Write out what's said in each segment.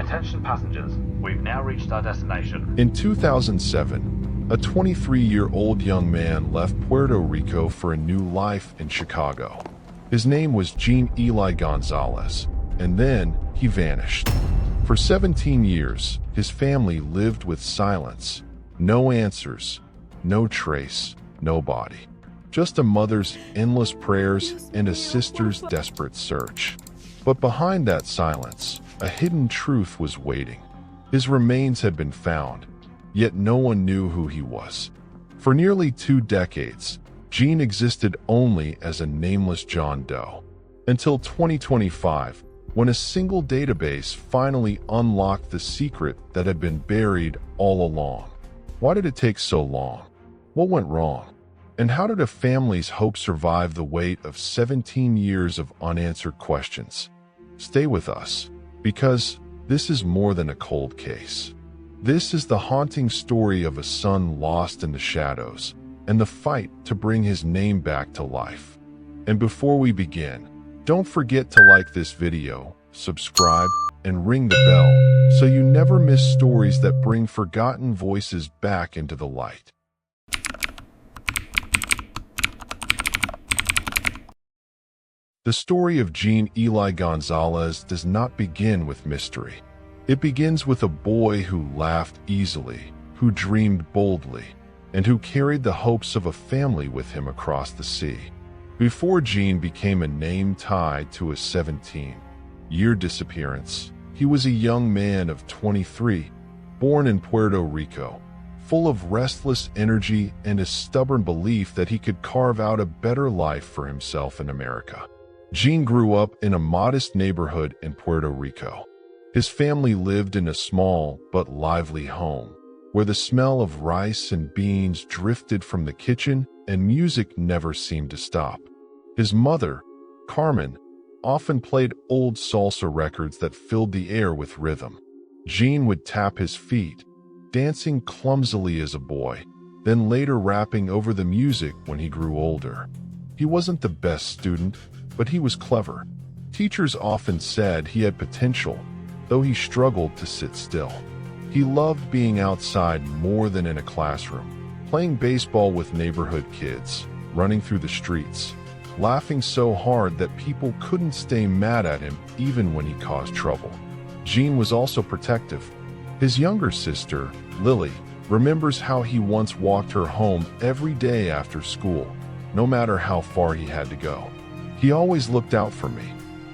Attention passengers, we've now reached our destination. In 2007, a 23-year-old young man left Puerto Rico for a new life in Chicago. His name was Jean Eli Gonzalez, and then he vanished. For 17 years, his family lived with silence. No answers, no trace, no body. Just a mother's endless prayers and a sister's desperate search. But behind that silence, a hidden truth was waiting. His remains had been found, yet no one knew who he was. For nearly 2 decades, Jean existed only as a nameless John Doe. Until 2025, when a single database finally unlocked the secret that had been buried all along. Why did it take so long? What went wrong? And how did a family's hope survive the weight of 17 years of unanswered questions? Stay with us, because this is more than a cold case. This is the haunting story of a son lost in the shadows and the fight to bring his name back to life. And before we begin, don't forget to like this video, subscribe, and ring the bell so you never miss stories that bring forgotten voices back into the light. The story of Jean Eli Gonzalez does not begin with mystery. It begins with a boy who laughed easily, who dreamed boldly, and who carried the hopes of a family with him across the sea. Before Jean became a name tied to a 17-year disappearance, he was a young man of 23, born in Puerto Rico, full of restless energy and a stubborn belief that he could carve out a better life for himself in America. Jean grew up in a modest neighborhood in Puerto Rico. His family lived in a small but lively home, where the smell of rice and beans drifted from the kitchen and music never seemed to stop. His mother, Carmen, often played old salsa records that filled the air with rhythm. Jean would tap his feet, dancing clumsily as a boy, then later rapping over the music when he grew older. He wasn't the best student, but he was clever. Teachers often said he had potential, though he struggled to sit still. He loved being outside more than in a classroom, playing baseball with neighborhood kids, running through the streets, laughing so hard that people couldn't stay mad at him even when he caused trouble. Jean was also protective. His younger sister, Lily, remembers how he once walked her home every day after school, no matter how far he had to go. "He always looked out for me,"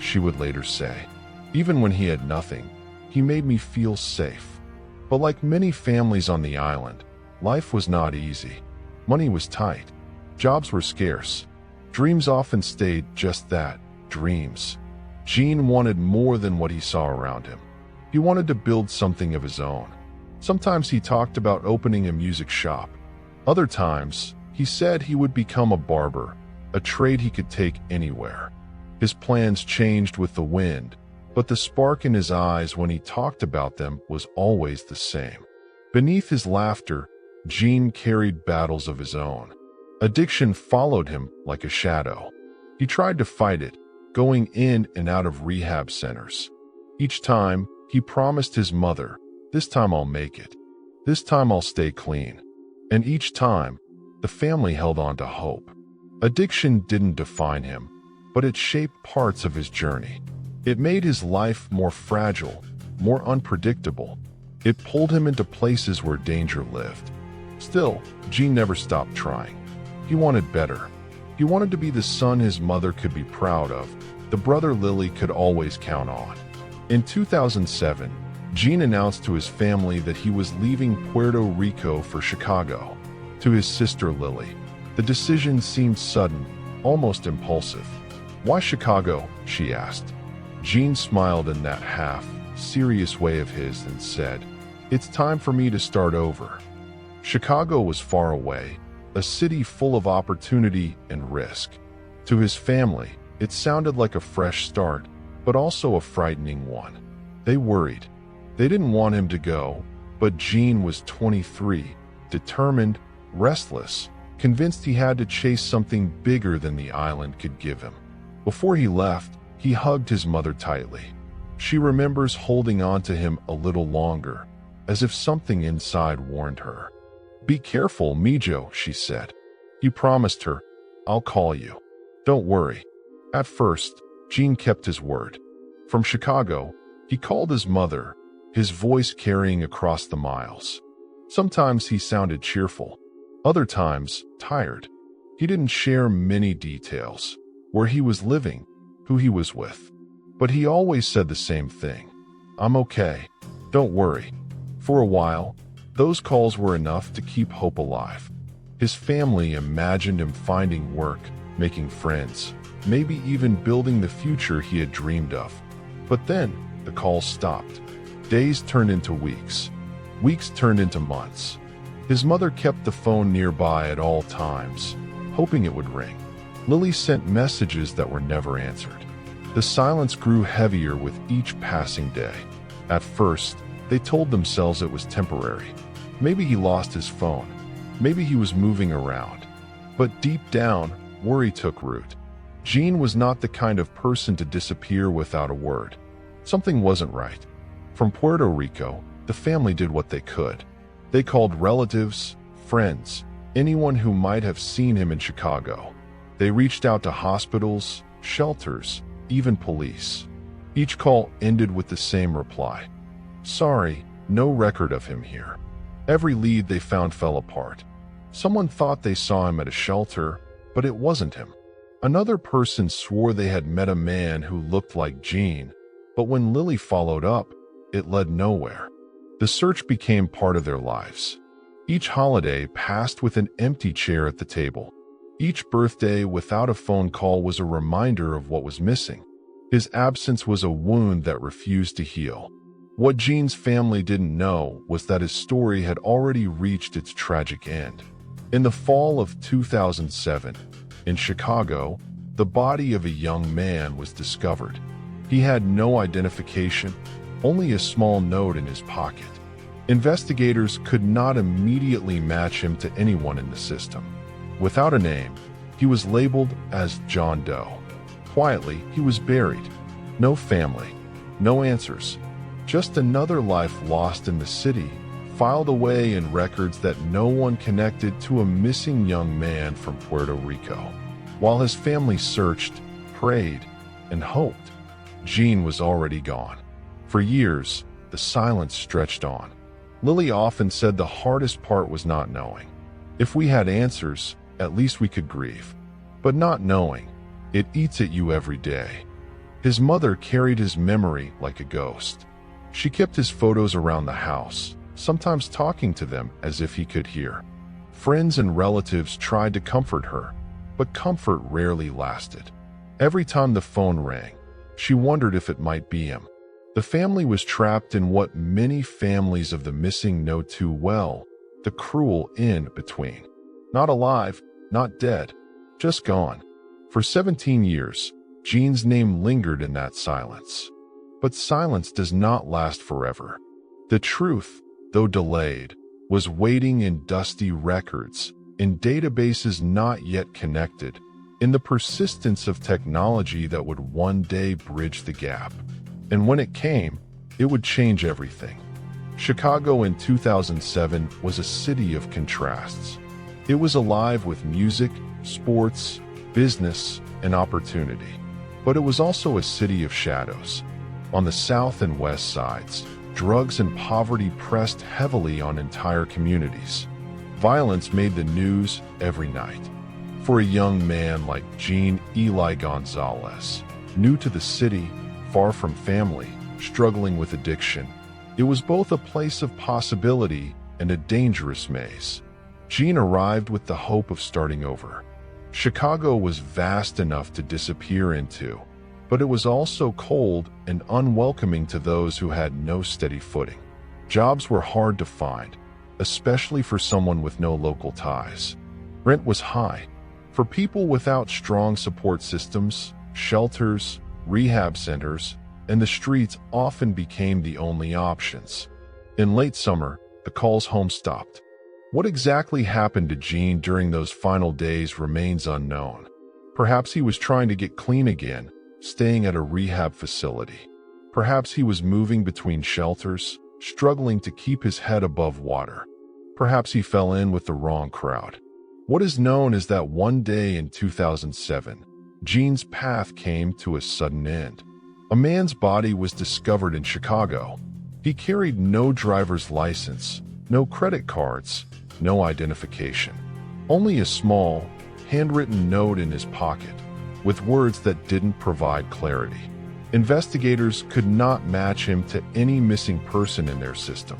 she would later say. "Even when he had nothing, he made me feel safe." But like many families on the island, life was not easy. Money was tight. Jobs were scarce. Dreams often stayed just that, dreams. Jean wanted more than what he saw around him. He wanted to build something of his own. Sometimes he talked about opening a music shop. Other times, he said he would become a barber, a trade he could take anywhere. His plans changed with the wind, but the spark in his eyes when he talked about them was always the same. Beneath his laughter, Jean carried battles of his own. Addiction followed him like a shadow. He tried to fight it, going in and out of rehab centers. Each time, he promised his mother, "This time I'll make it. This time I'll stay clean." And each time, the family held on to hope. Addiction didn't define him, but it shaped parts of his journey. It made his life more fragile, more unpredictable. It pulled him into places where danger lived. Still, Jean never stopped trying. He wanted better. He wanted to be the son his mother could be proud of, the brother Lily could always count on. In 2007, Jean announced to his family that he was leaving Puerto Rico for Chicago. To his sister Lily, the decision seemed sudden, almost impulsive. "Why Chicago?" she asked. Jean smiled in that half-serious way of his and said, "It's time for me to start over." Chicago was far away, a city full of opportunity and risk. To his family, it sounded like a fresh start, but also a frightening one. They worried. They didn't want him to go, but Jean was 23, determined, restless, convinced he had to chase something bigger than the island could give him. Before he left, he hugged his mother tightly. She remembers holding on to him a little longer, as if something inside warned her. "Be careful, Mijo," she said. He promised her, "I'll call you. Don't worry." At first, Jean kept his word. From Chicago, he called his mother, his voice carrying across the miles. Sometimes he sounded cheerful, other times tired. He didn't share many details, where he was living, who he was with. But he always said the same thing: "I'm okay. Don't worry." For a while, those calls were enough to keep hope alive. His family imagined him finding work, making friends, maybe even building the future he had dreamed of. But then, the calls stopped. Days turned into weeks. Weeks turned into months. His mother kept the phone nearby at all times, hoping it would ring. Lily sent messages that were never answered. The silence grew heavier with each passing day. At first, they told themselves it was temporary. Maybe he lost his phone. Maybe he was moving around. But deep down, worry took root. Jean was not the kind of person to disappear without a word. Something wasn't right. From Puerto Rico, the family did what they could. They called relatives, friends, anyone who might have seen him in Chicago. They reached out to hospitals, shelters, even police. Each call ended with the same reply: "Sorry, no record of him here." Every lead they found fell apart. Someone thought they saw him at a shelter, but it wasn't him. Another person swore they had met a man who looked like Jean, but when Lily followed up, it led nowhere. The search became part of their lives. Each holiday passed with an empty chair at the table. Each birthday without a phone call was a reminder of what was missing. His absence was a wound that refused to heal. What Jean's family didn't know was that his story had already reached its tragic end. In the fall of 2007, in Chicago, the body of a young man was discovered. He had no identification, only a small note in his pocket. Investigators could not immediately match him to anyone in the system. Without a name, he was labeled as John Doe. Quietly, he was buried. No family, no answers. Just another life lost in the city, filed away in records that no one connected to a missing young man from Puerto Rico. While his family searched, prayed, and hoped, Jean was already gone. For years, the silence stretched on. Lily often said the hardest part was not knowing. If we had answers, at least we could grieve. But not knowing, it eats at you every day. His mother carried his memory like a ghost. She kept his photos around the house, sometimes talking to them as if he could hear. Friends and relatives tried to comfort her, but comfort rarely lasted. Every time the phone rang, she wondered if it might be him. The family was trapped in what many families of the missing know too well: the cruel in-between. Not alive, not dead, just gone. For 17 years, Jean's name lingered in that silence. But silence does not last forever. The truth, though delayed, was waiting in dusty records, in databases not yet connected, in the persistence of technology that would one day bridge the gap. And when it came, it would change everything. Chicago in 2007 was a city of contrasts. It was alive with music, sports, business, and opportunity. But it was also a city of shadows. On the south and west sides, drugs and poverty pressed heavily on entire communities. Violence made the news every night. For a young man like Jean Eli Gonzalez, new to the city, far from family, struggling with addiction, it was both a place of possibility and a dangerous maze. Jean arrived with the hope of starting over. Chicago was vast enough to disappear into, but it was also cold and unwelcoming to those who had no steady footing. Jobs were hard to find, especially for someone with no local ties. Rent was high. For people without strong support systems, shelters, rehab centers, and the streets often became the only options. In late summer, the calls home stopped. What exactly happened to Jean during those final days remains unknown. Perhaps he was trying to get clean again, staying at a rehab facility. Perhaps he was moving between shelters, struggling to keep his head above water. Perhaps he fell in with the wrong crowd. What is known is that one day in 2007, Jean's path came to a sudden end. A man's body was discovered in Chicago. He carried no driver's license, no credit cards, no identification. Only a small, handwritten note in his pocket, with words that didn't provide clarity. Investigators could not match him to any missing person in their system.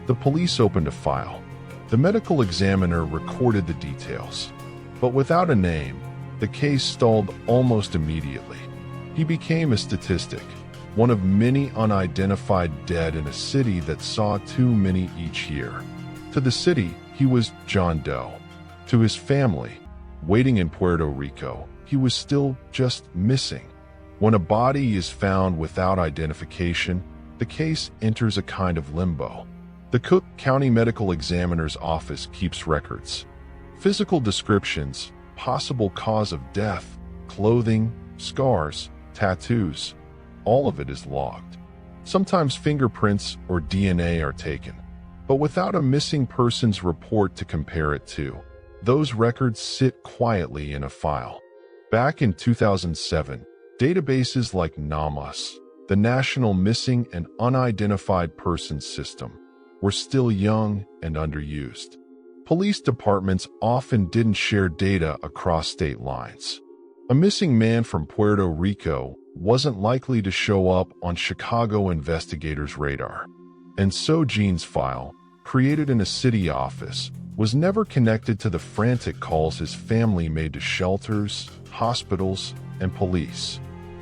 The police opened a file. The medical examiner recorded the details. But without a name, the case stalled almost immediately. He became a statistic, one of many unidentified dead in a city that saw too many each year. To the city, he was John Doe. To his family, waiting in Puerto Rico, he was still just missing. When a body is found without identification, the case enters a kind of limbo. The Cook County Medical Examiner's Office keeps records. Physical descriptions, possible cause of death, clothing, scars, tattoos, all of it is logged. Sometimes fingerprints or DNA are taken, but without a missing persons report to compare it to. Those records sit quietly in a file. Back in 2007, databases like NAMUS, the National Missing and Unidentified Persons System, were still young and underused. Police departments often didn't share data across state lines. A missing man from Puerto Rico wasn't likely to show up on Chicago investigators' radar. And so Jean's file, created in a city office, was never connected to the frantic calls his family made to shelters, hospitals, and police.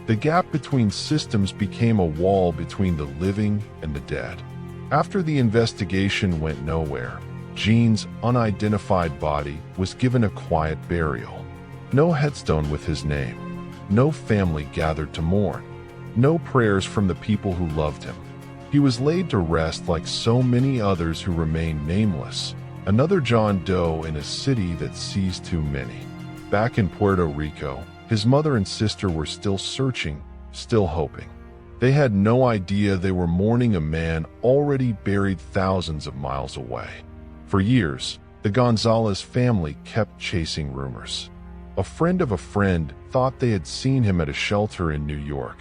The gap between systems became a wall between the living and the dead. After the investigation went nowhere, Jean's unidentified body was given a quiet burial. No headstone with his name. No family gathered to mourn. No prayers from the people who loved him. He was laid to rest like so many others who remain nameless. Another John Doe in a city that sees too many. Back in Puerto Rico, his mother and sister were still searching, still hoping. They had no idea they were mourning a man already buried thousands of miles away. For years, the Gonzalez family kept chasing rumors. A friend of a friend thought they had seen him at a shelter in New York.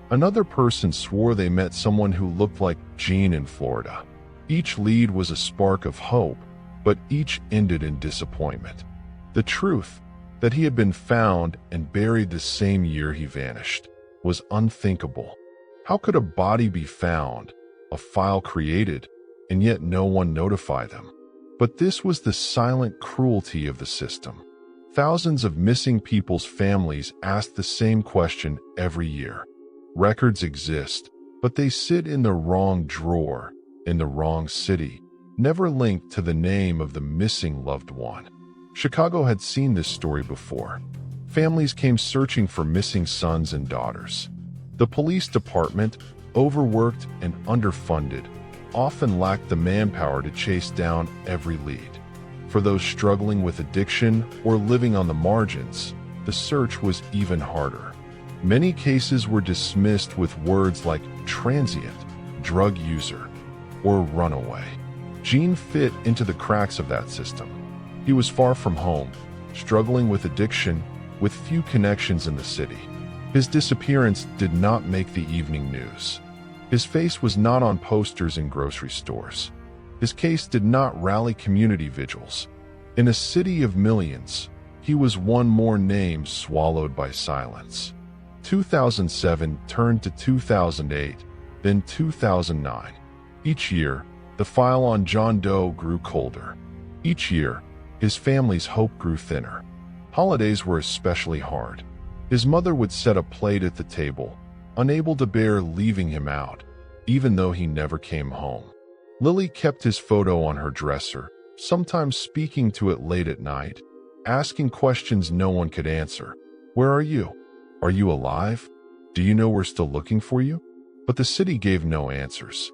Another person swore they met someone who looked like Jean in Florida. Each lead was a spark of hope, but each ended in disappointment. The truth, that he had been found and buried the same year he vanished, was unthinkable. How could a body be found, a file created, and yet no one notify them? But this was the silent cruelty of the system. Thousands of missing people's families ask the same question every year. Records exist, but they sit in the wrong drawer, in the wrong city, never linked to the name of the missing loved one. Chicago had seen this story before. Families came searching for missing sons and daughters. The police department, overworked and underfunded, often lacked the manpower to chase down every lead. For those struggling with addiction or living on the margins, the search was even harder. Many cases were dismissed with words like transient, drug user, or runaway. Jean fit into the cracks of that system. He was far from home, struggling with addiction, with few connections in the city. His disappearance did not make the evening news. His face was not on posters in grocery stores. His case did not rally community vigils. In a city of millions, he was one more name swallowed by silence. 2007 turned to 2008, then 2009. Each year, the file on John Doe grew colder. Each year, his family's hope grew thinner. Holidays were especially hard. His mother would set a plate at the table, unable to bear leaving him out, even though he never came home. Lily kept his photo on her dresser, sometimes speaking to it late at night, asking questions no one could answer. Where are you? Are you alive? Do you know we're still looking for you? But the city gave no answers.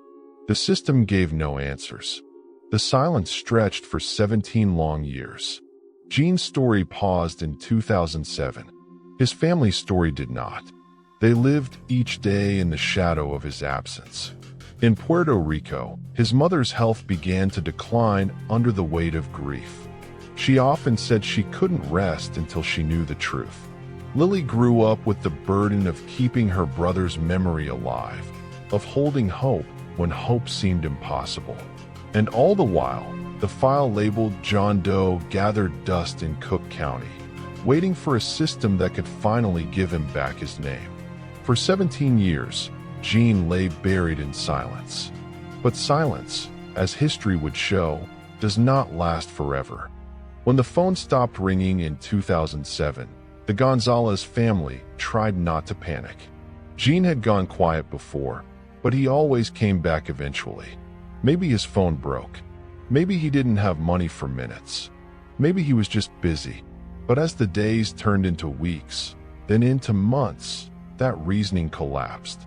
The system gave no answers. The silence stretched for 17 long years. Jean's story paused in 2007. His family's story did not. They lived each day in the shadow of his absence. In Puerto Rico, his mother's health began to decline under the weight of grief. She often said she couldn't rest until she knew the truth. Lily grew up with the burden of keeping her brother's memory alive, of holding hope when hope seemed impossible. And all the while, the file labeled John Doe gathered dust in Cook County, waiting for a system that could finally give him back his name. For 17 years, Jean lay buried in silence. But silence, as history would show, does not last forever. When the phone stopped ringing in 2007, the Gonzalez family tried not to panic. Jean had gone quiet before, but he always came back eventually. Maybe his phone broke. Maybe he didn't have money for minutes. Maybe he was just busy. But as the days turned into weeks, then into months, that reasoning collapsed.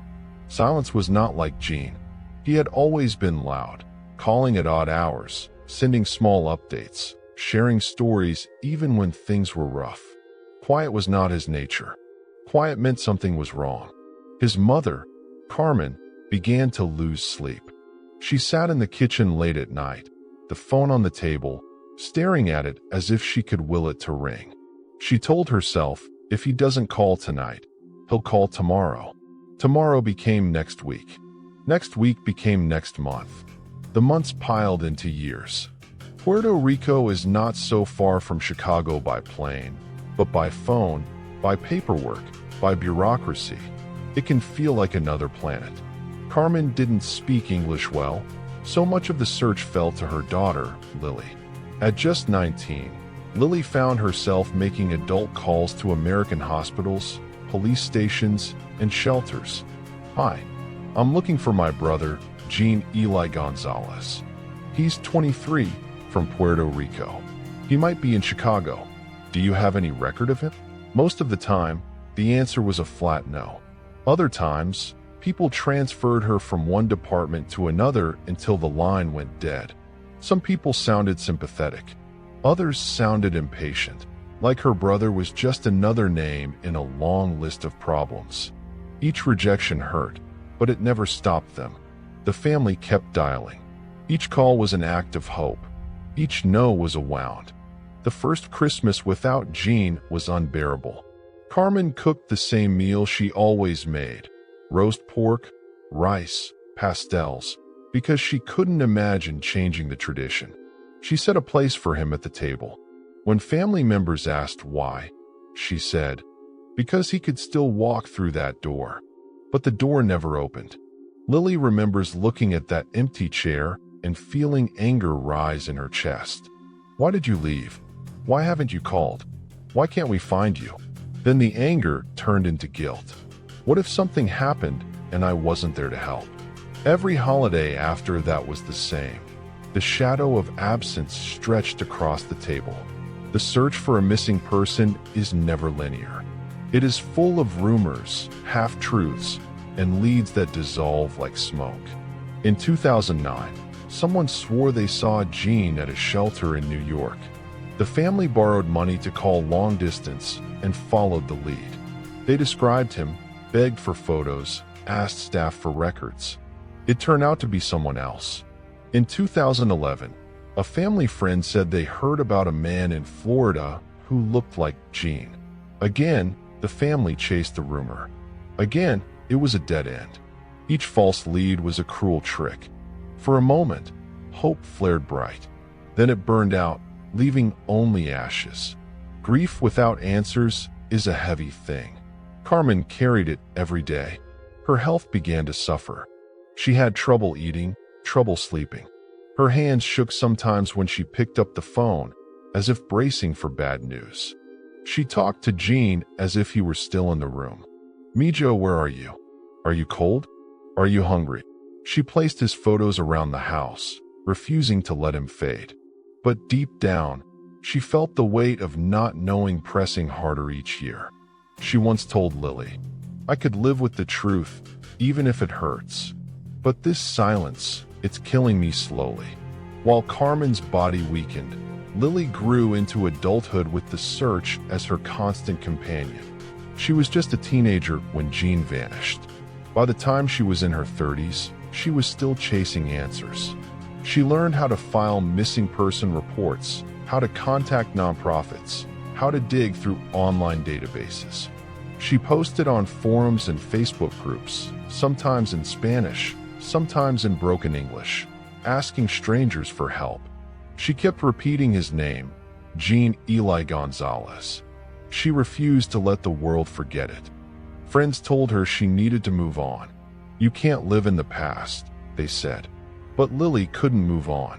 Silence was not like Jean. He had always been loud, calling at odd hours, sending small updates, sharing stories even when things were rough. Quiet was not his nature. Quiet meant something was wrong. His mother, Carmen, began to lose sleep. She sat in the kitchen late at night, the phone on the table, staring at it as if she could will it to ring. She told herself, if he doesn't call tonight, he'll call tomorrow. Tomorrow became next week. Next week became next month. The months piled into years. Puerto Rico is not so far from Chicago by plane, but by phone, by paperwork, by bureaucracy. It can feel like another planet. Carmen didn't speak English well, so much of the search fell to her daughter, Lily. At just 19, Lily found herself making adult calls to American hospitals, police stations, and shelters. Hi, I'm looking for my brother, Jean Eli Gonzalez. He's 23, from Puerto Rico. He might be in Chicago. Do you have any record of him? Most of the time, the answer was a flat no. Other times, people transferred her from one department to another until the line went dead. Some people sounded sympathetic. Others sounded impatient, like her brother was just another name in a long list of problems. Each rejection hurt, but it never stopped them. The family kept dialing. Each call was an act of hope. Each no was a wound. The first Christmas without Jean was unbearable. Carmen cooked the same meal she always made: roast pork, rice, pastels, because she couldn't imagine changing the tradition. She set a place for him at the table. When family members asked why, she said, because he could still walk through that door. But the door never opened. Lily remembers looking at that empty chair and feeling anger rise in her chest. Why did you leave? Why haven't you called? Why can't we find you? Then the anger turned into guilt. What if something happened and I wasn't there to help? Every holiday after that was the same. The shadow of absence stretched across the table. The search for a missing person is never linear. It is full of rumors, half-truths, and leads that dissolve like smoke. In 2009, someone swore they saw Jean at a shelter in New York. The family borrowed money to call long distance and followed the lead. They described him, begged for photos, asked staff for records. It turned out to be someone else. In 2011, a family friend said they heard about a man in Florida who looked like Jean. Again, the family chased the rumor. Again, it was a dead end. Each false lead was a cruel trick. For a moment, hope flared bright. Then it burned out, leaving only ashes. Grief without answers is a heavy thing. Carmen carried it every day. Her health began to suffer. She had trouble eating, trouble sleeping. Her hands shook sometimes when she picked up the phone, as if bracing for bad news. She talked to Jean as if he were still in the room. "Mijo, where are you? Are you cold? Are you hungry?" She placed his photos around the house, refusing to let him fade. But deep down, she felt the weight of not knowing pressing harder each year. She once told Lily, "I could live with the truth, even if it hurts. But this silence, it's killing me slowly." While Carmen's body weakened, Lily grew into adulthood with the search as her constant companion. She was just a teenager when Jean vanished. By the time she was in her 30s, she was still chasing answers. She learned how to file missing person reports, how to contact nonprofits, how to dig through online databases. She posted on forums and Facebook groups, sometimes in Spanish, sometimes in broken English, asking strangers for help. She kept repeating his name, Jean Eli Gonzalez. She refused to let the world forget it. Friends told her she needed to move on. You can't live in the past, they said. But Lily couldn't move on.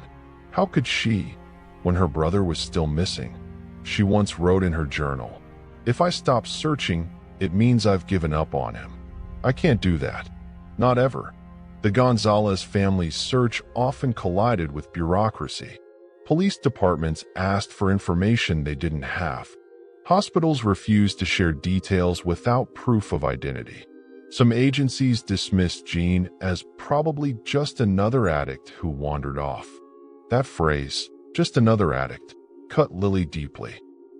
How could she, when her brother was still missing? She once wrote in her journal, "If I stop searching, it means I've given up on him. I can't do that. Not ever." The Gonzalez family's search often collided with bureaucracy. Police departments asked for information they didn't have. Hospitals refused to share details without proof of identity. Some agencies dismissed Jean as probably just another addict who wandered off. That phrase, just another addict, cut Lily deeply.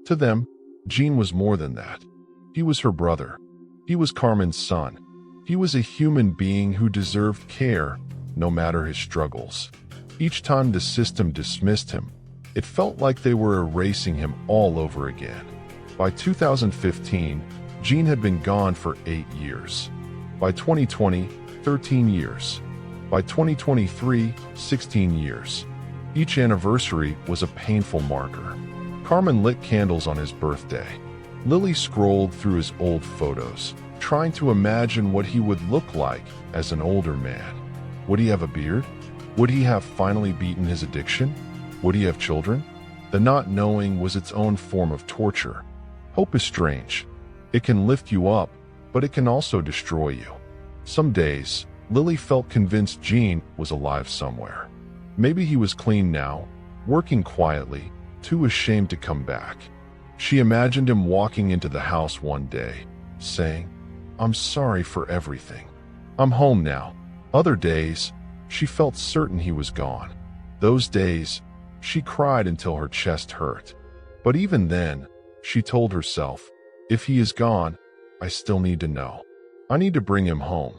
To them, Jean was more than that. He was her brother. He was Carmen's son. He was a human being who deserved care, no matter his struggles. Each time the system dismissed him, it felt like they were erasing him all over again. By 2015, Jean had been gone for 8 years. By 2020, 13 years. By 2023, 16 years. Each anniversary was a painful marker. Carmen lit candles on his birthday. Lily scrolled through his old photos, trying to imagine what he would look like as an older man. Would he have a beard? Would he have finally beaten his addiction? Would he have children? The not knowing was its own form of torture. Hope is strange. It can lift you up, but it can also destroy you. Some days, Lily felt convinced Jean was alive somewhere. Maybe he was clean now, working quietly, too ashamed to come back. She imagined him walking into the house one day, saying, "I'm sorry for everything. I'm home now." Other days, she felt certain he was gone. Those days, she cried until her chest hurt. But even then, she told herself, if he is gone, I still need to know. I need to bring him home.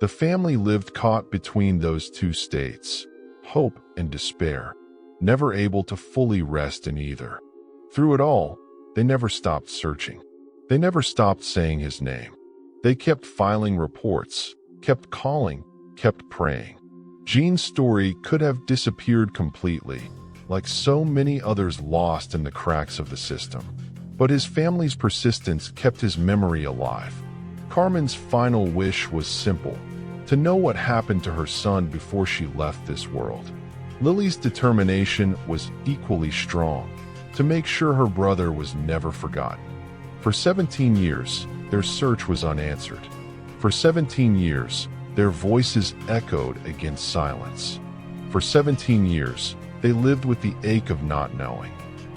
The family lived caught between those two states, hope and despair, never able to fully rest in either. Through it all, they never stopped searching. They never stopped saying his name. They kept filing reports, kept calling, kept praying. Jean's story could have disappeared completely, like so many others lost in the cracks of the system. But his family's persistence kept his memory alive. Carmen's final wish was simple, to know what happened to her son before she left this world. Lily's determination was equally strong, to make sure her brother was never forgotten. For 17 years, their search was unanswered. For 17 years, their voices echoed against silence. For 17 years, they lived with the ache of not knowing.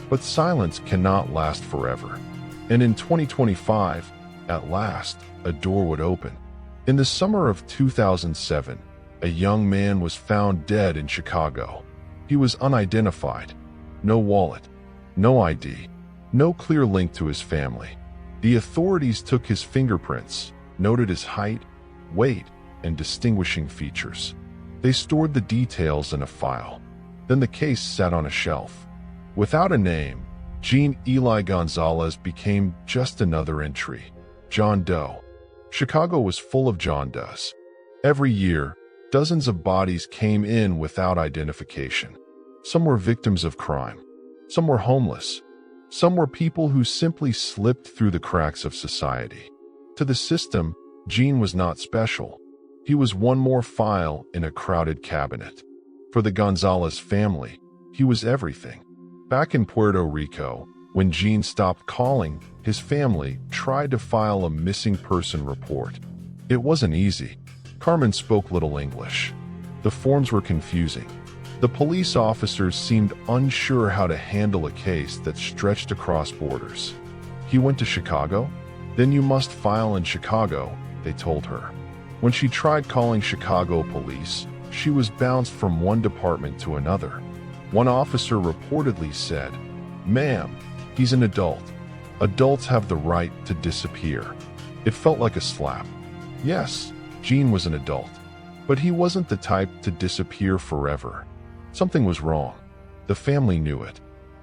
But silence cannot last forever. And in 2025, at last, a door would open. In the summer of 2007, a young man was found dead in Chicago. He was unidentified. No wallet, no ID, no clear link to his family. The authorities took his fingerprints, noted his height, weight, and distinguishing features. They stored the details in a file. Then the case sat on a shelf. Without a name, Jean Eli Gonzalez became just another entry. John Doe. Chicago was full of John Does. Every year, dozens of bodies came in without identification. Some were victims of crime. Some were homeless. Some were people who simply slipped through the cracks of society. To the system, Jean was not special. He was one more file in a crowded cabinet. For the Gonzalez family, he was everything. Back in Puerto Rico, when Jean stopped calling, his family tried to file a missing person report. It wasn't easy. Carmen spoke little English. The forms were confusing. The police officers seemed unsure how to handle a case that stretched across borders. He went to Chicago? Then you must file in Chicago, they told her. When she tried calling Chicago police, she was bounced from one department to another. One officer reportedly said, "Ma'am, he's an adult. Adults have the right to disappear. It felt like a slap. Yes, Jean was an adult, but he wasn't the type to disappear forever. Something was wrong. The family knew it,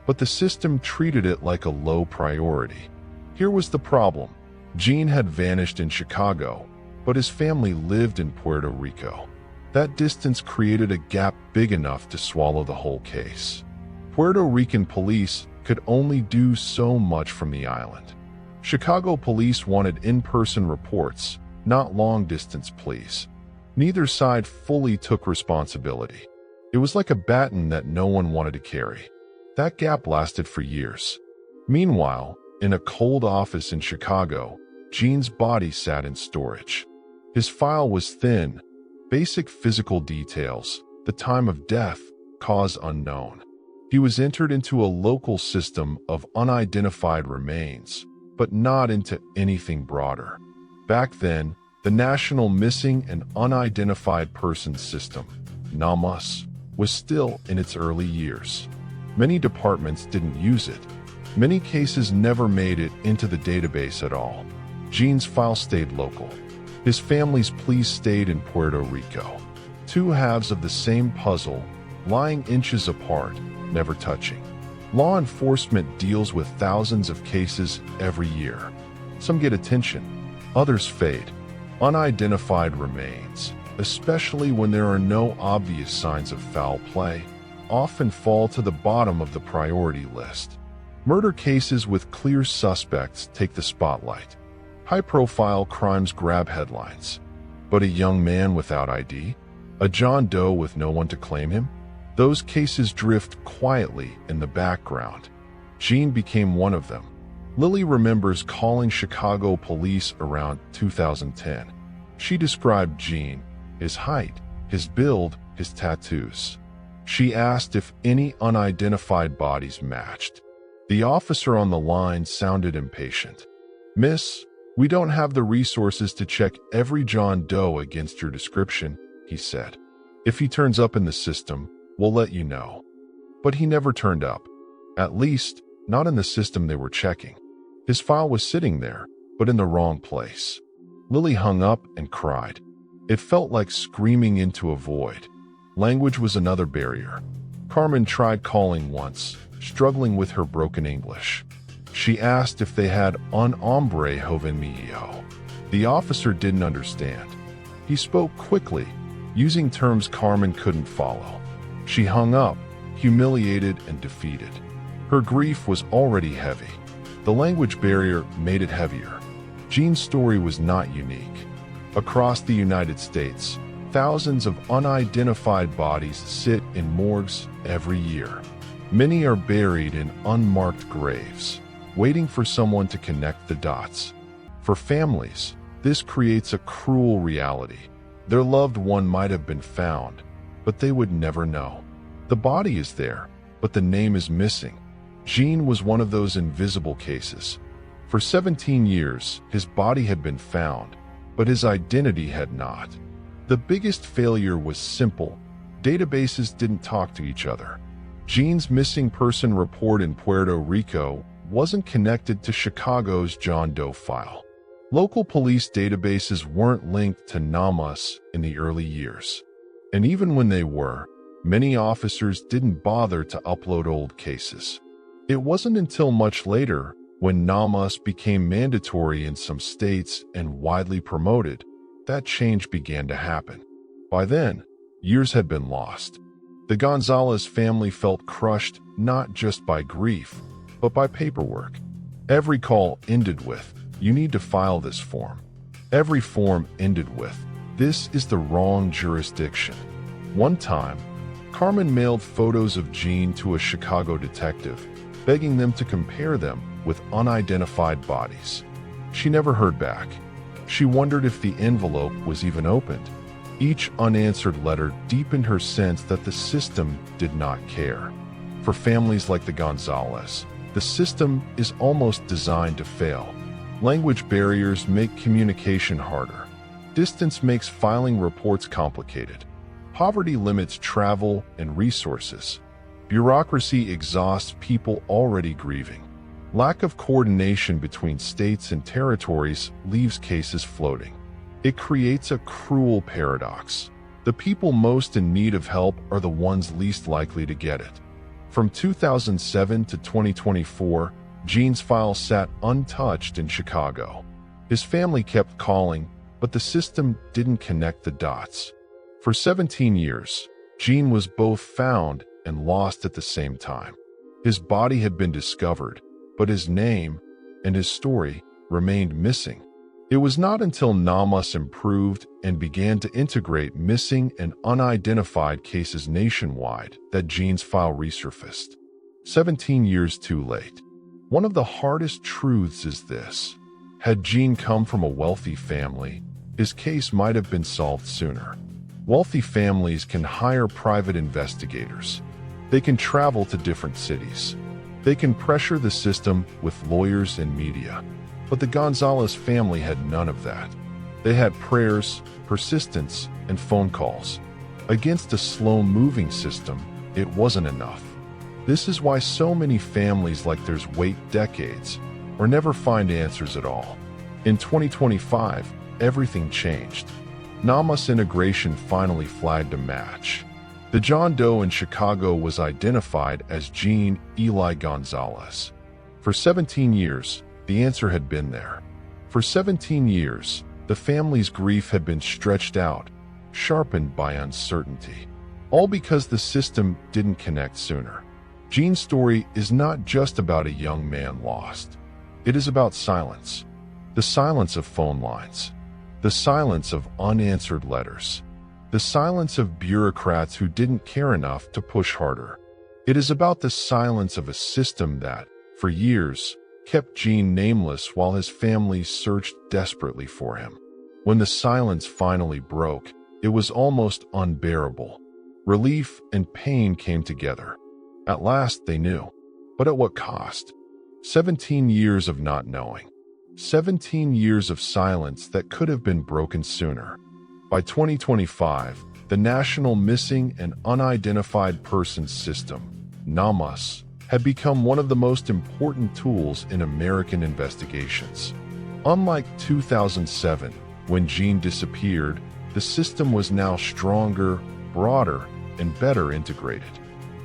but the system treated it like a low priority. Here was the problem. Jean had vanished in Chicago, but his family lived in Puerto Rico. That distance created a gap big enough to swallow the whole case. Puerto Rican police could only do so much from the island. Chicago police wanted in-person reports, not long-distance pleas. Neither side fully took responsibility. It was like a baton that no one wanted to carry. That gap lasted for years. Meanwhile, in a cold office in Chicago, Jean's body sat in storage. His file was thin, basic physical details, the time of death, cause unknown. He was entered into a local system of unidentified remains, but not into anything broader. Back then, the National Missing and Unidentified Persons System, NAMUS, was still in its early years. Many departments didn't use it. Many cases never made it into the database at all. Jean's file stayed local. His family's pleas stayed in Puerto Rico. Two halves of the same puzzle, lying inches apart, never touching. Law enforcement deals with thousands of cases every year. Some get attention, others fade. Unidentified remains, especially when there are no obvious signs of foul play, often fall to the bottom of the priority list. Murder cases with clear suspects take the spotlight. High-profile crimes grab headlines. But a young man without ID? A John Doe with no one to claim him? Those cases drift quietly in the background. Jean became one of them. Lily remembers calling Chicago police around 2010. She described Jean, his height, his build, his tattoos. She asked if any unidentified bodies matched. The officer on the line sounded impatient. "Miss, we don't have the resources to check every John Doe against your description," he said. "If he turns up in the system, we'll let you know." But he never turned up. At least, not in the system they were checking. His file was sitting there, but in the wrong place. Lily hung up and cried. It felt like screaming into a void. Language was another barrier. Carmen tried calling once, struggling with her broken English. She asked if they had un hombre joven mío. The officer didn't understand. He spoke quickly, using terms Carmen couldn't follow. She hung up, humiliated and defeated. Her grief was already heavy. The language barrier made it heavier. Jean's story was not unique. Across the United States, thousands of unidentified bodies sit in morgues every year. Many are buried in unmarked graves, waiting for someone to connect the dots. For families, this creates a cruel reality. Their loved one might have been found, but they would never know. The body is there, but the name is missing. Jean was one of those invisible cases. For 17 years, his body had been found, but his identity had not. The biggest failure was simple. Databases didn't talk to each other. Jean's missing person report in Puerto Rico wasn't connected to Chicago's John Doe file. Local police databases weren't linked to NAMUS in the early years. And even when they were, many officers didn't bother to upload old cases. It wasn't until much later, when NAMUS became mandatory in some states and widely promoted, that change began to happen. By then, years had been lost. The Gonzalez family felt crushed not just by grief, but by paperwork. Every call ended with, "You need to file this form." Every form ended with, "This is the wrong jurisdiction." One time, Carmen mailed photos of Jean to a Chicago detective, begging them to compare them with unidentified bodies. She never heard back. She wondered if the envelope was even opened. Each unanswered letter deepened her sense that the system did not care. For families like the Gonzalez, the system is almost designed to fail. Language barriers make communication harder. Distance makes filing reports complicated. Poverty limits travel and resources. Bureaucracy exhausts people already grieving. Lack of coordination between states and territories leaves cases floating. It creates a cruel paradox. The people most in need of help are the ones least likely to get it. From 2007 to 2024, Jean's file sat untouched in Chicago. His family kept calling, but the system didn't connect the dots. For 17 years, Jean was both found and lost at the same time. His body had been discovered, but his name and his story remained missing. It was not until NAMUS improved and began to integrate missing and unidentified cases nationwide that Jean's file resurfaced. 17 years too late. One of the hardest truths is this: had Jean come from a wealthy family, his case might have been solved sooner. Wealthy families can hire private investigators. They can travel to different cities. They can pressure the system with lawyers and media. But the Gonzalez family had none of that. They had prayers, persistence, and phone calls. Against a slow-moving system, it wasn't enough. This is why so many families like theirs wait decades or never find answers at all. In 2025, everything changed. NAMUS integration finally flagged a match. The John Doe in Chicago was identified as Jean Eli Gonzalez. For 17 years, the answer had been there. For 17 years, the family's grief had been stretched out, sharpened by uncertainty. All because the system didn't connect sooner. Jean's story is not just about a young man lost. It is about silence. The silence of phone lines. The silence of unanswered letters. The silence of bureaucrats who didn't care enough to push harder. It is about the silence of a system that, for years, kept Jean nameless while his family searched desperately for him. When the silence finally broke, it was almost unbearable. Relief and pain came together. At last they knew. But at what cost? 17 years of not knowing. 17 years of silence that could have been broken sooner. By 2025, the National Missing and Unidentified Persons System, NAMUS, had become one of the most important tools in American investigations. Unlike 2007, when Jean disappeared, the system was now stronger, broader, and better integrated.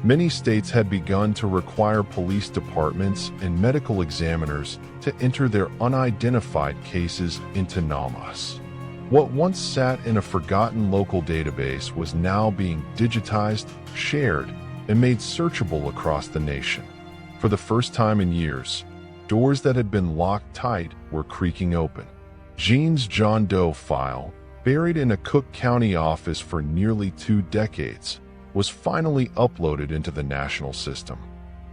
Many states had begun to require police departments and medical examiners to enter their unidentified cases into NAMUS. What once sat in a forgotten local database was now being digitized, shared, and made searchable across the nation. For the first time in years, doors that had been locked tight were creaking open. Jean's John Doe file, buried in a Cook County office for nearly 2 decades, was finally uploaded into the national system.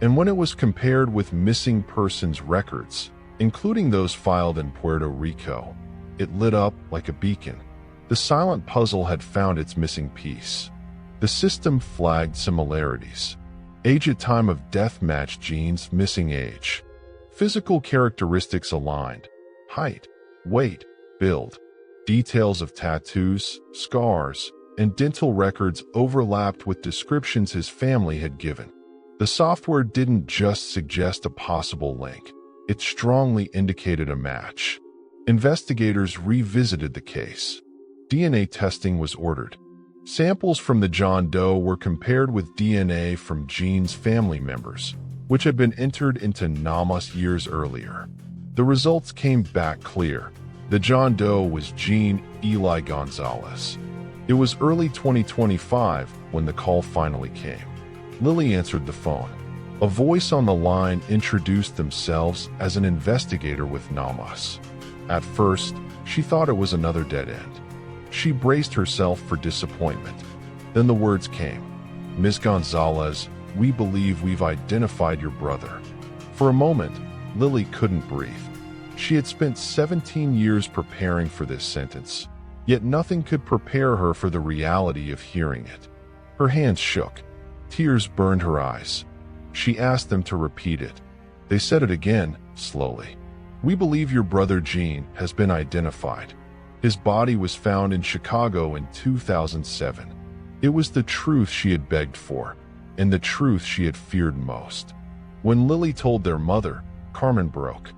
And when it was compared with missing persons records, including those filed in Puerto Rico, it lit up like a beacon. The silent puzzle had found its missing piece. The system flagged similarities. Age at time of death matched Jean's missing age. Physical characteristics aligned. Height, weight, build. Details of tattoos, scars, and dental records overlapped with descriptions his family had given. The software didn't just suggest a possible link. It strongly indicated a match. Investigators revisited the case. DNA testing was ordered. Samples from the John Doe were compared with DNA from Jean's family members, which had been entered into NAMUS years earlier. The results came back clear. The John Doe was Jean Eli Gonzalez. It was early 2025 when the call finally came. Lily answered the phone. A voice on the line introduced themselves as an investigator with NAMUS. At first, she thought it was another dead end. She braced herself for disappointment. Then the words came. "Ms. Gonzalez, we believe we've identified your brother." For a moment, Lily couldn't breathe. She had spent 17 years preparing for this sentence, yet nothing could prepare her for the reality of hearing it. Her hands shook. Tears burned her eyes. She asked them to repeat it. They said it again, slowly. "We believe your brother Jean has been identified. His body was found in Chicago in 2007. It was the truth she had begged for, and the truth she had feared most." When Lily told their mother, Carmen broke.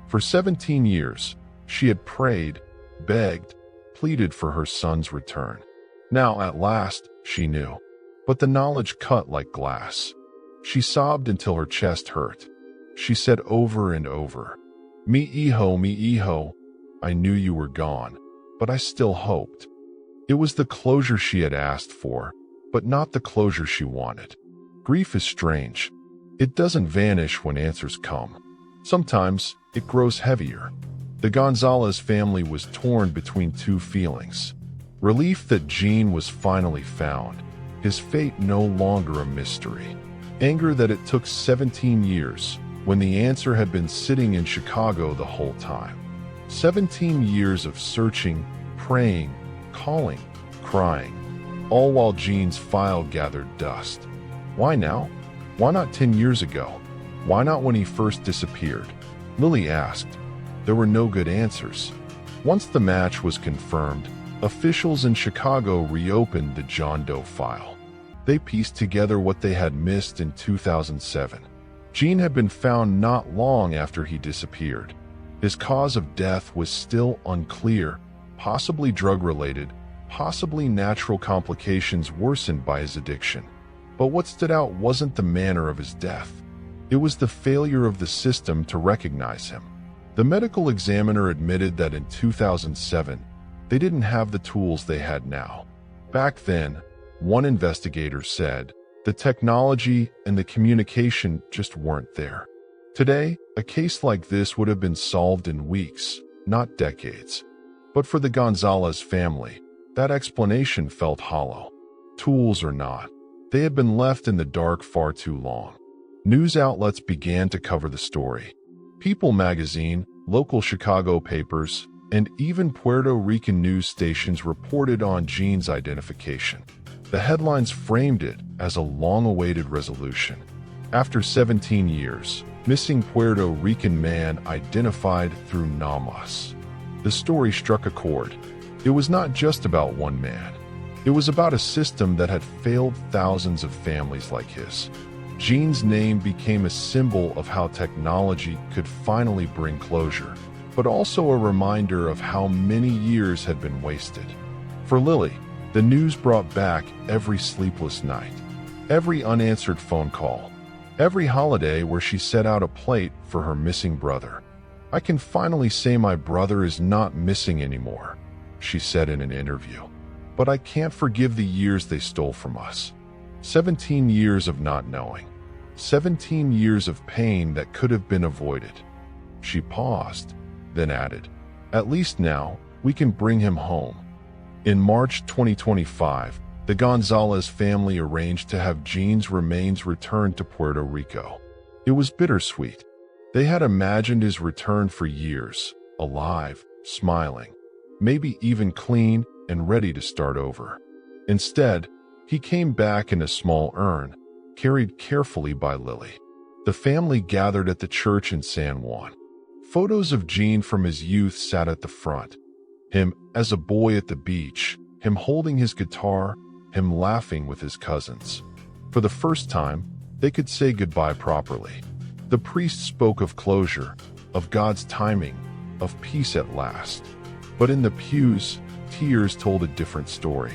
For 17 years, she had prayed, begged, pleaded for her son's return. Now, at last, she knew. But the knowledge cut like glass. She sobbed until her chest hurt. She said over and over, mi hijo, I knew you were gone, but I still hoped. It was the closure she had asked for, but not the closure she wanted. Grief is strange. It doesn't vanish when answers come. Sometimes it grows heavier. The Gonzalez family was torn between two feelings. Relief that Jean was finally found, his fate no longer a mystery. Anger that it took 17 years, when the answer had been sitting in Chicago the whole time. 17 years of searching, praying, calling, crying, all while Jean's file gathered dust. Why now? Why not 10 years ago? Why not when he first disappeared? Lily asked. There were no good answers. Once the match was confirmed, officials in Chicago reopened the John Doe file. They pieced together what they had missed in 2007. Jean had been found not long after he disappeared. His cause of death was still unclear, possibly drug-related, possibly natural complications worsened by his addiction. But what stood out wasn't the manner of his death. It was the failure of the system to recognize him. The medical examiner admitted that in 2007, they didn't have the tools they had now. Back then, one investigator said, the technology and the communication just weren't there. Today, a case like this would have been solved in weeks, not decades. But for the Gonzalez family, that explanation felt hollow. Tools or not, they had been left in the dark far too long. News outlets began to cover the story. People magazine, local Chicago papers, and even Puerto Rican news stations reported on Jean's identification. The headlines framed it as a long-awaited resolution. After 17 years, missing Puerto Rican man identified through NAMAS. The story struck a chord. It was not just about one man. It was about a system that had failed thousands of families like his. Jean's name became a symbol of how technology could finally bring closure, but also a reminder of how many years had been wasted. For Lily, the news brought back every sleepless night, every unanswered phone call, every holiday where she set out a plate for her missing brother. I can finally say my brother is not missing anymore, she said in an interview. But I can't forgive the years they stole from us. 17 years of not knowing. 17 years of pain that could have been avoided. She paused, then added, at least now, we can bring him home. In March 2025, the Gonzalez family arranged to have Jean's remains returned to Puerto Rico. It was bittersweet. They had imagined his return for years, alive, smiling, maybe even clean and ready to start over. Instead, he came back in a small urn, carried carefully by Lily. The family gathered at the church in San Juan. Photos of Jean from his youth sat at the front. Him as a boy at the beach, him holding his guitar, him laughing with his cousins. For the first time, they could say goodbye properly. The priest spoke of closure, of God's timing, of peace at last. But in the pews, tears told a different story.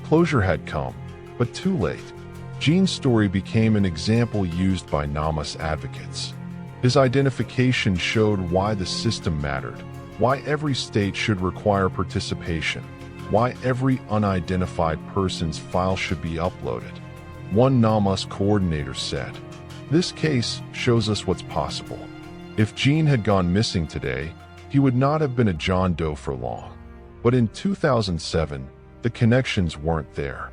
Closure had come, but too late. Jean's story became an example used by NAMAS advocates. His identification showed why the system mattered, why every state should require participation, why every unidentified person's file should be uploaded. One NAMAS coordinator said, "This case shows us what's possible. If Jean had gone missing today, he would not have been a John Doe for long. But in 2007, the connections weren't there.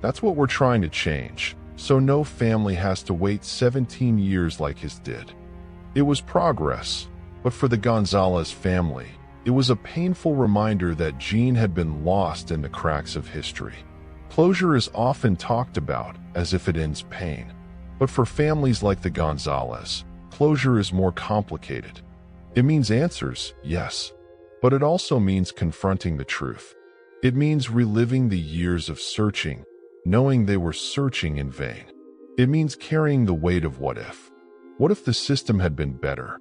That's what we're trying to change, so no family has to wait 17 years like his did." It was progress, but for the Gonzalez family, it was a painful reminder that Jean had been lost in the cracks of history. Closure is often talked about as if it ends pain. But for families like the Gonzalez, closure is more complicated. It means answers, yes, but it also means confronting the truth. It means reliving the years of searching, knowing they were searching in vain. It means carrying the weight of what if. What if the system had been better?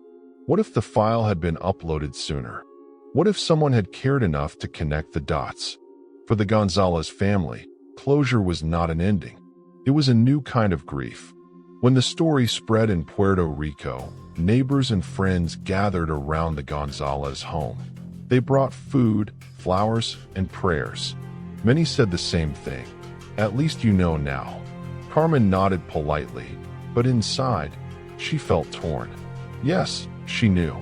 What if the file had been uploaded sooner? What if someone had cared enough to connect the dots? For the Gonzalez family, closure was not an ending. It was a new kind of grief. When the story spread in Puerto Rico, neighbors and friends gathered around the Gonzalez home. They brought food, flowers, and prayers. Many said the same thing. At least you know now. Carmen nodded politely, but inside, she felt torn. Yes, she knew.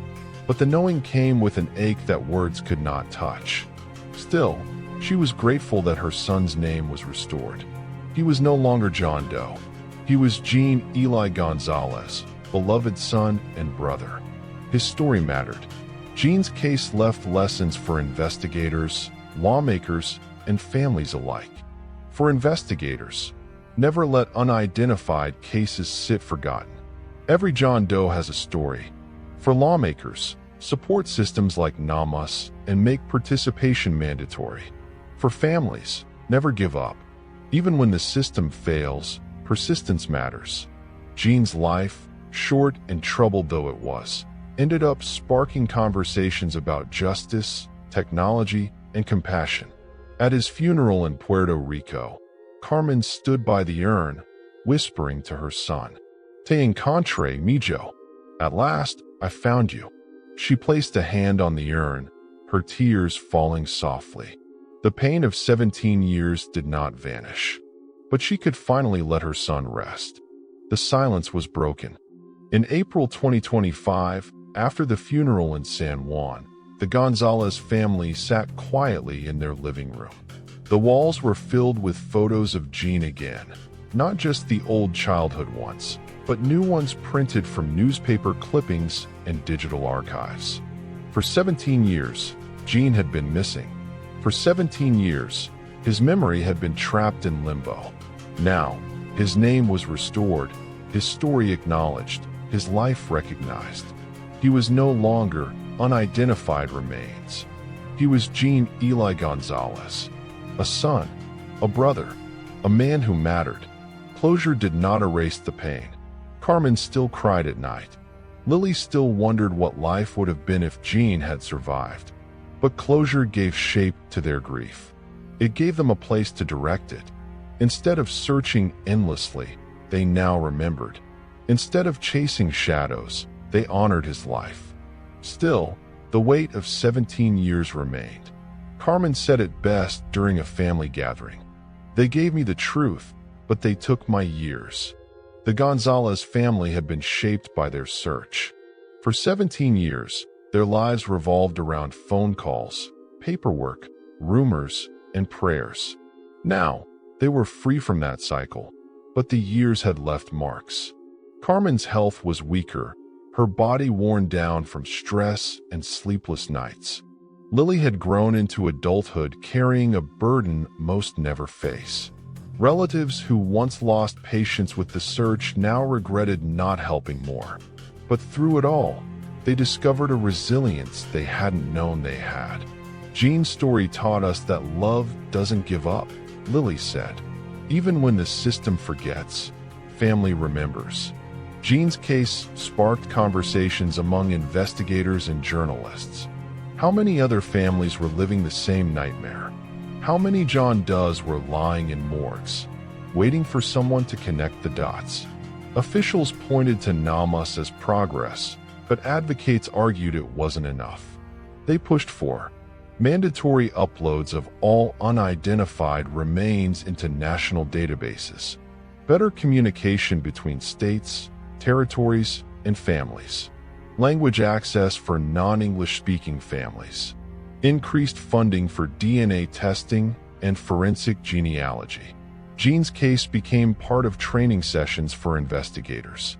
But the knowing came with an ache that words could not touch. Still, she was grateful that her son's name was restored. He was no longer John Doe. He was Jean Eli Gonzalez, beloved son and brother. His story mattered. Jean's case left lessons for investigators, lawmakers, and families alike. For investigators, never let unidentified cases sit forgotten. Every John Doe has a story. For lawmakers, support systems like NAMUS and make participation mandatory. For families, never give up. Even when the system fails, persistence matters. Jean's life, short and troubled though it was, ended up sparking conversations about justice, technology, and compassion. At his funeral in Puerto Rico, Carmen stood by the urn, whispering to her son, "Te encontré, mijo. At last, I found you." She placed a hand on the urn, her tears falling softly. The pain of 17 years did not vanish, but she could finally let her son rest. The silence was broken. In April 2025, after the funeral in San Juan, the Gonzalez family sat quietly in their living room. The walls were filled with photos of Jean again, not just the old childhood ones, but new ones printed from newspaper clippings and digital archives. For 17 years, Jean had been missing. For 17 years, his memory had been trapped in limbo. Now, his name was restored, his story acknowledged, his life recognized. He was no longer unidentified remains. He was Jean Eli Gonzalez, a son, a brother, a man who mattered. Closure did not erase the pain. Carmen still cried at night. Lily still wondered what life would have been if Jean had survived. But closure gave shape to their grief. It gave them a place to direct it. Instead of searching endlessly, they now remembered. Instead of chasing shadows, they honored his life. Still, the weight of 17 years remained. Carmen said it best during a family gathering. "They gave me the truth, but they took my years." The Gonzalez family had been shaped by their search. For 17 years, their lives revolved around phone calls, paperwork, rumors, and prayers. Now, they were free from that cycle, but the years had left marks. Carmen's health was weaker, her body worn down from stress and sleepless nights. Lily had grown into adulthood carrying a burden most never face. Relatives who once lost patience with the search now regretted not helping more. But through it all, they discovered a resilience they hadn't known they had. Jean's story taught us that love doesn't give up, Lily said. Even when the system forgets, family remembers. Jean's case sparked conversations among investigators and journalists. How many other families were living the same nightmare? How many John Does were lying in morgues, waiting for someone to connect the dots? Officials pointed to NAMUS as progress, but advocates argued it wasn't enough. They pushed for mandatory uploads of all unidentified remains into national databases, better communication between states, territories, and families, language access for non-English speaking families, increased funding for DNA testing and forensic genealogy. Jean's case became part of training sessions for investigators.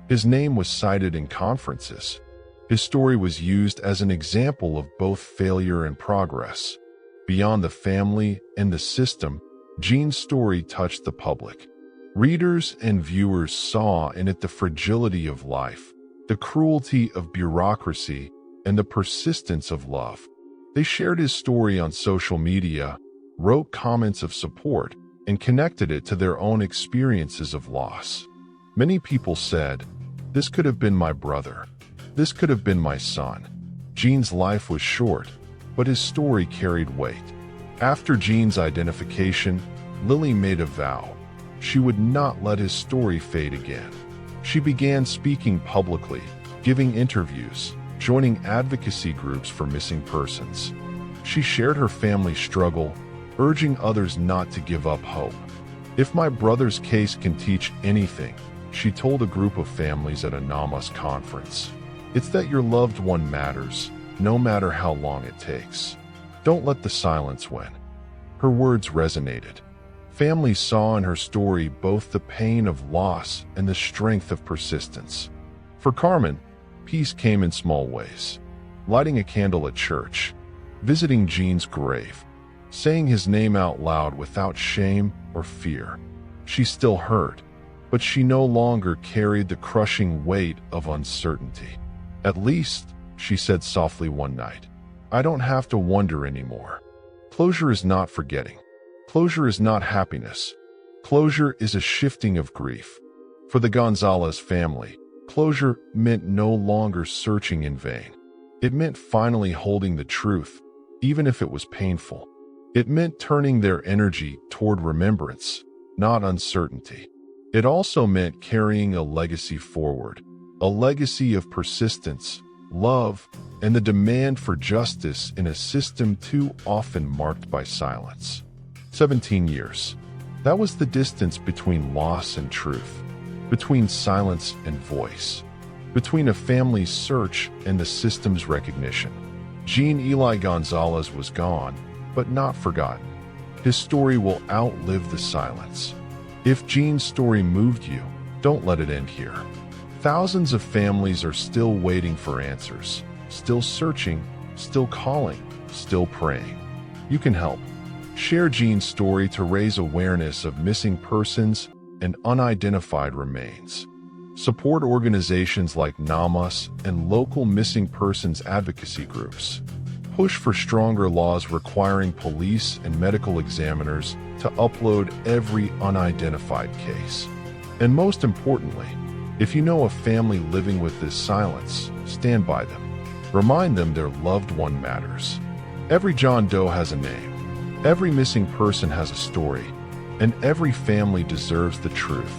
His name was cited in conferences. His story was used as an example of both failure and progress. Beyond the family and the system, Jean's story touched the public. Readers and viewers saw in it the fragility of life, the cruelty of bureaucracy, and the persistence of love. They shared his story on social media, wrote comments of support, and connected it to their own experiences of loss. Many people said, "This could have been my brother. This could have been my son. Jean's life was short, but his story carried weight. After Jean's identification, Lily made a vow. She would not let his story fade again. She began speaking publicly, giving interviews, joining advocacy groups for missing persons. She shared her family's struggle, urging others not to give up hope. If my brother's case can teach anything, she told a group of families at a NAMAS conference, it's that your loved one matters, no matter how long it takes. Don't let the silence win. Her words resonated. Families saw in her story both the pain of loss and the strength of persistence. For Carmen, peace came in small ways. Lighting a candle at church, visiting Jean's grave, saying his name out loud without shame or fear. She still hurt, but she no longer carried the crushing weight of uncertainty. At least, she said softly one night, I don't have to wonder anymore. Closure is not forgetting. Closure is not happiness. Closure is a shifting of grief. For the Gonzalez family, closure meant no longer searching in vain. It meant finally holding the truth, even if it was painful. It meant turning their energy toward remembrance, not uncertainty. It also meant carrying a legacy forward, a legacy of persistence, love, and the demand for justice in a system too often marked by silence. 17 years. That was the distance between loss and truth, between silence and voice, between a family's search and the system's recognition. Jean Eli Gonzalez was gone, but not forgotten. His story will outlive the silence. If Jean's story moved you, don't let it end here. Thousands of families are still waiting for answers, still searching, still calling, still praying. You can help. Share Jean's story to raise awareness of missing persons and unidentified remains. Support organizations like NAMAS and local missing persons advocacy groups. Push for stronger laws requiring police and medical examiners to upload every unidentified case. And most importantly, if you know a family living with this silence, stand by them. Remind them their loved one matters. Every John Doe has a name. Every missing person has a story. And every family deserves the truth.